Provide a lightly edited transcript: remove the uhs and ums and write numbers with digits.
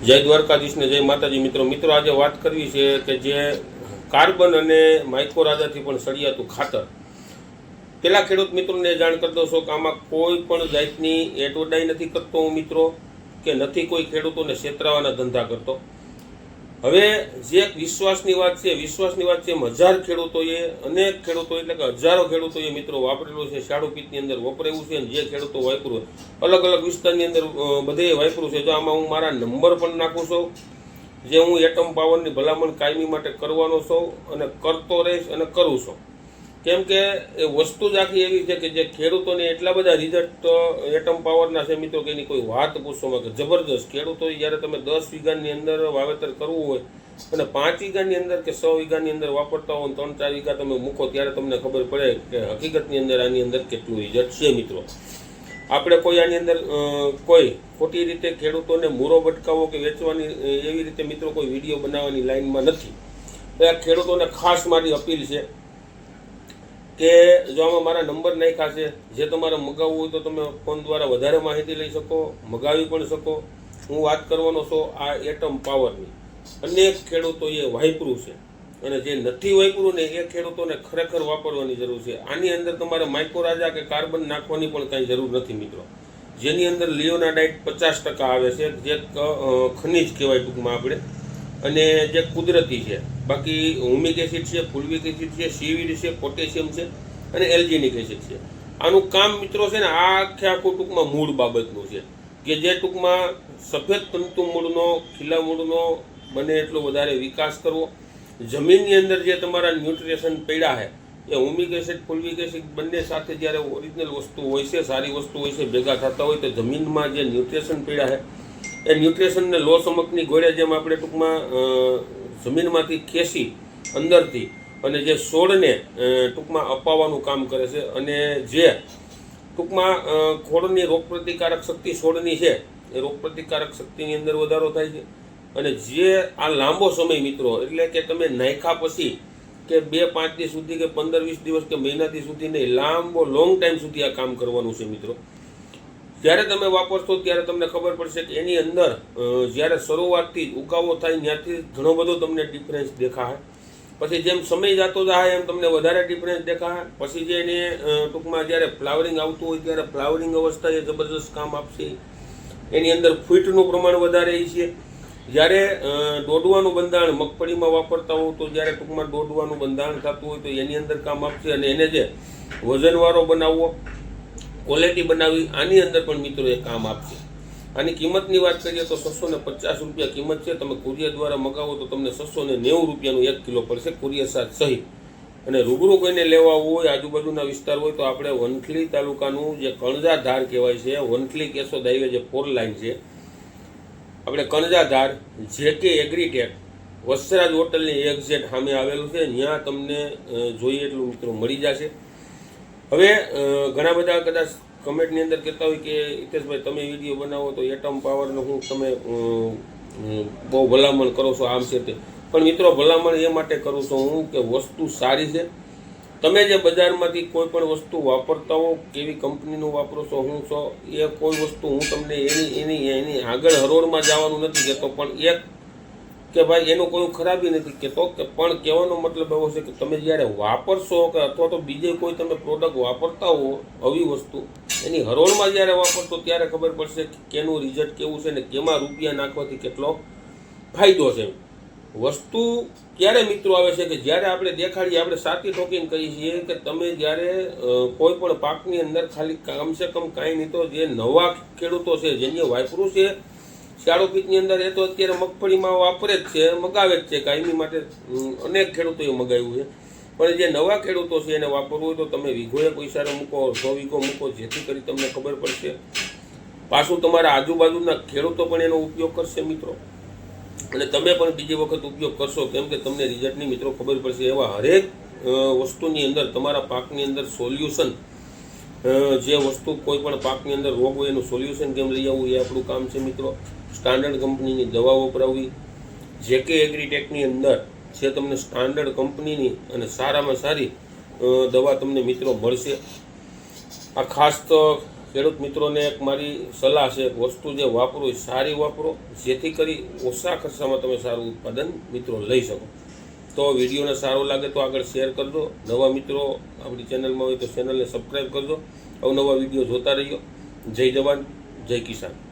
જય દ્વારકાધીશને જય માતાજી મિત્રો આજે વાત કરવી છે કે જે કાર્બન અને માઇક્રોરાજાથી પણ સળિયાતું ખાતર પેલા ખેડૂત મિત્રોને જાણ કરી દઉં છું કે આમાં કોઈ પણ જાતની એડવર્ટાઈઝ નથી કરતો હું મિત્રો કે નથી કોઈ ખેડૂતોને છેતરાવાના ધંધા કરતો। હવે જે વિશ્વાસની વાત છે 1000 ખેડૂતોએ અનેક ખેડૂતો એટલે કે હજારો ખેડૂતોએ મિત્રો વાપરેલું છે, શાળુ પિત્તની અંદર વપરાયું છે અને જે ખેડૂતો વાપર્યું અલગ અલગ વિસ્તારની અંદર બધે વાપર્યું છે। જો આમાં હું મારા નંબર પણ નાખું છું, જે હું એટમ પાવરની ભલામણ કાયમી માટે કરવાનો છું અને કરતો રહીશ અને કરું છું, કેમ કે એ વસ્તુ જ આખી એવી છે કે જે ખેડૂતોને એટલા બધા રિઝલ્ટ એટમ પાવરના છે મિત્રો કે એની કોઈ વાત પૂછવામાં કે જબરદસ્ત। ખેડૂતોએ જ્યારે તમે 10 વીઘાની અંદર વાવેતર કરવું હોય અને 5 વીઘાની અંદર કે 100 વીઘાની અંદર વાપરતા હોય 3-4 વીઘા તમે મૂકો ત્યારે તમને ખબર પડે કે હકીકતની અંદર આની અંદર કેટલું રિઝલ્ટ છે મિત્રો। આપણે કોઈ આની અંદર કોઈ ખોટી રીતે ખેડૂતોને મૂરો ભટકાવો કે વેચવાની એવી રીતે મિત્રો કોઈ વિડીયો બનાવવાની લાઈનમાં નથી। તો આ ખેડૂતોને ખાસ મારી અપીલ છે કે જો આમાં મારા નંબર નાખ્યા છે, જે તમારે મગાવવું હોય તો તમે ફોન દ્વારા વધારે માહિતી લઈ શકો, મગાવી પણ શકો। હું વાત કરવાનો છું આ એટમ પાવરની અનેક ખેડૂતોએ વાપર્યું છે અને જે નથી વાપર્યું ને એ ખેડૂતોને ખરેખર વાપરવાની જરૂર છે। આની અંદર તમારે માઇક્રોરાજા કે કાર્બન નાખવાની પણ કાંઈ જરૂર નથી મિત્રો, જેની અંદર લિયોનાડાઇટ 50% આવે છે, જે ખનિજ કહેવાય ટૂંકમાં આપણે, અને જે કુદરતી છે। બાકી હુમિક એસિડ છે, ફુલ્વિક એસિડ છે, સીવીડ છે, પોટેશિયમ છે અને એલ્જિનિક એસિડ છે। આનું કામ મિત્રો છે ને આખું ટૂંકમાં મૂળ બાબતનું છે કે જે ટૂંકમાં સફેદ તંતુ મૂળનો, ખીલા મૂળનો બને એટલો વધારે વિકાસ કરવો। જમીનની અંદર જે તમારા ન્યુટ્રિશન પડ્યા છે એ હુમિક એસિડ, ફુલ્વિક એસિડ બંને સાથે જ્યારે ઓરિજિનલ વસ્તુ હોય છે, સારી વસ્તુ હોય છે, ભેગા થતા હોય તો જમીનમાં જે ન્યુટ્રિશન પડ્યા છે એ ન્યુટ્રિશનને લો ચમકની ગોળે જેમ આપણે ટૂંકમાં જમીનમાંથી ખેંચી અંદરથી અને જે છોડને ટૂંકમાં અપાવવાનું કામ કરે છે અને જે ટૂંકમાં ખોળની રોગપ્રતિકારક શક્તિ છોડની છે એ રોગપ્રતિકારક શક્તિની અંદર વધારો થાય છે। અને જે આ લાંબો સમય મિત્રો એટલે કે તમે નાખ્યા પછી કે 2-5 દિવસ સુધી કે 15-20 દિવસ કે મહિનાથી સુધી નહીં, લાંબો લોંગ ટાઈમ સુધી આ કામ કરવાનું છે મિત્રો। જ્યારે તમે વાપરશો ત્યારે તમને ખબર પડશે કે એની અંદર જ્યારે શરૂઆતથી ઉગાવો થાય ત્યાંથી ઘણો બધો તમને ડિફરન્સ દેખાય। પછી જેમ સમય જતો જાય એમ તમને વધારે ડિફરન્સ દેખાય। પછી જે એને ટૂંકમાં જ્યારે ફ્લાવરિંગ આવતું હોય ત્યારે ફ્લાવરિંગ અવસ્થા એ જબરદસ્ત કામ આપશે। એની અંદર ફૂટનું પ્રમાણ વધારે છે। જ્યારે દોડવાનું બંધાણ મગફળીમાં વાપરતા હોવ તો જ્યારે ટૂંકમાં દોડવાનું બંધાણ થતું હોય તો એની અંદર કામ આપશે અને એને જે વજનવાળો બનાવવો, ક્વોલિટી બનાવી, આની અંદર પણ મિત્રો એ કામ આપશે। આની કિંમતની વાત કરીએ તો 650 રૂપિયા કિંમત છે। તમે કુરિયર દ્વારા મગાવો તો તમને 690 રૂપિયાનું 1 કિલો પડશે કુરિયર ચાર્જ સહિત। અને રૂબરૂ કોઈને લેવા હોય, આજુબાજુના વિસ્તાર હોય તો આપણે વનખલી તાલુકાનું જે કણજાધાર કહેવાય છે, વનખલી કેશોદ હાઈવે જે 4 લાઈન છે, આપણે કણજાધાર જેકે એગ્રીટેક વસ્ત્રાજ હોટલની એક્ઝેક્ટ સામે આવેલું છે, ત્યાં તમને જોઈએ એટલું મિત્રો મળી જશે। હવે ઘણા બધા કદાચ કમેન્ટની અંદર કહેતા હોય કે હિતેશભાઈ તમે વિડીયો બનાવો તો એટમ પાવરનો હું તમે બહુ ભલામણ કરો છો આમ છે તે, પણ મિત્રો ભલામણ એ માટે કરું છું હું કે વસ્તુ સારી છે। તમે જે બજારમાંથી કોઈ પણ વસ્તુ વાપરતા હો, કેવી કંપનીનું વાપરો છો, હું છો એ કોઈ વસ્તુ હું તમને એની આગળ હરોળમાં જવાનું નથી કહેતો, પણ એક કે ભાઈ એનું કોઈ ખરાબી નથી કહેતો, કે પણ કહેવાનો મતલબ એવો છે કે તમે જ્યારે વાપરશો કે અથવા તો બીજે કોઈ તમે પ્રોડક્ટ વાપરતા હો આવી વસ્તુ, એની હરોળમાં જ્યારે વાપરશો ત્યારે ખબર પડશે કે કેનું રિઝલ્ટ કેવું છે ને કેમાં રૂપિયા નાખવાથી કેટલો ફાયદો છે। વસ્તુ ક્યારે મિત્રો આવે છે કે જ્યારે આપણે દેખાડીએ, આપણે સાચી ઠોકીને કહીએ છીએ કે તમે જ્યારે કોઈ પણ પાકની અંદર ખાલી કમસે કમ કાંઈ નહીં તો જે નવા ખેડૂતો છે જેને વાપરું છે શાળુ પિત્તની અંદર, એ તો અત્યારે મગફળીમાં વાપરે જ છે, મગાવે જ છે કાયમી માટે, અનેક ખેડૂતોએ મગાવ્યું છે, પણ જે નવા ખેડૂતો છે એને વાપરવું હોય તો તમે વીઘોએ પૈસા મૂકો, 100 વીઘો મૂકો, જેથી કરી તમને ખબર પડશે। પાછું તમારા આજુબાજુના ખેડૂતો પણ એનો ઉપયોગ કરશે મિત્રો, અને તમે પણ બીજી વખત ઉપયોગ કરશો, કેમ કે તમને રિઝલ્ટની મિત્રો ખબર પડશે। એવા હરેક વસ્તુની અંદર તમારા પાકની અંદર સોલ્યુશન, જે વસ્તુ કોઈ પણ પાકની અંદર રોગ હોય એનું સોલ્યુશન કેમ લઈ આવવું એ આપણું કામ છે મિત્રો। સ્ટાન્ડર્ડ કંપનીની દવા વપરાવવી, જેકે એગ્રીટેકની અંદર જે તમને સ્ટાન્ડર્ડ કંપનીની અને સારામાં સારી દવા તમને મિત્રો મળશે। આ ખાસ તો ખેડૂત મિત્રોને એક મારી સલાહ છે, વસ્તુ જે વાપરો એ સારી વાપરો, જેથી કરી ઓછા ખર્ચામાં તમે સારું ઉત્પાદન મિત્રો લઈ શકો. તો વિડીયોને સારો લાગે તો આગળ શેર કરજો. નવા મિત્રો આપણી ચેનલમાં હોય તો ચેનલને સબસ્ક્રાઈબ કરજો. અવનવા વિડીયો જોતા રહીજો. જય જવાન, જય કિસાન.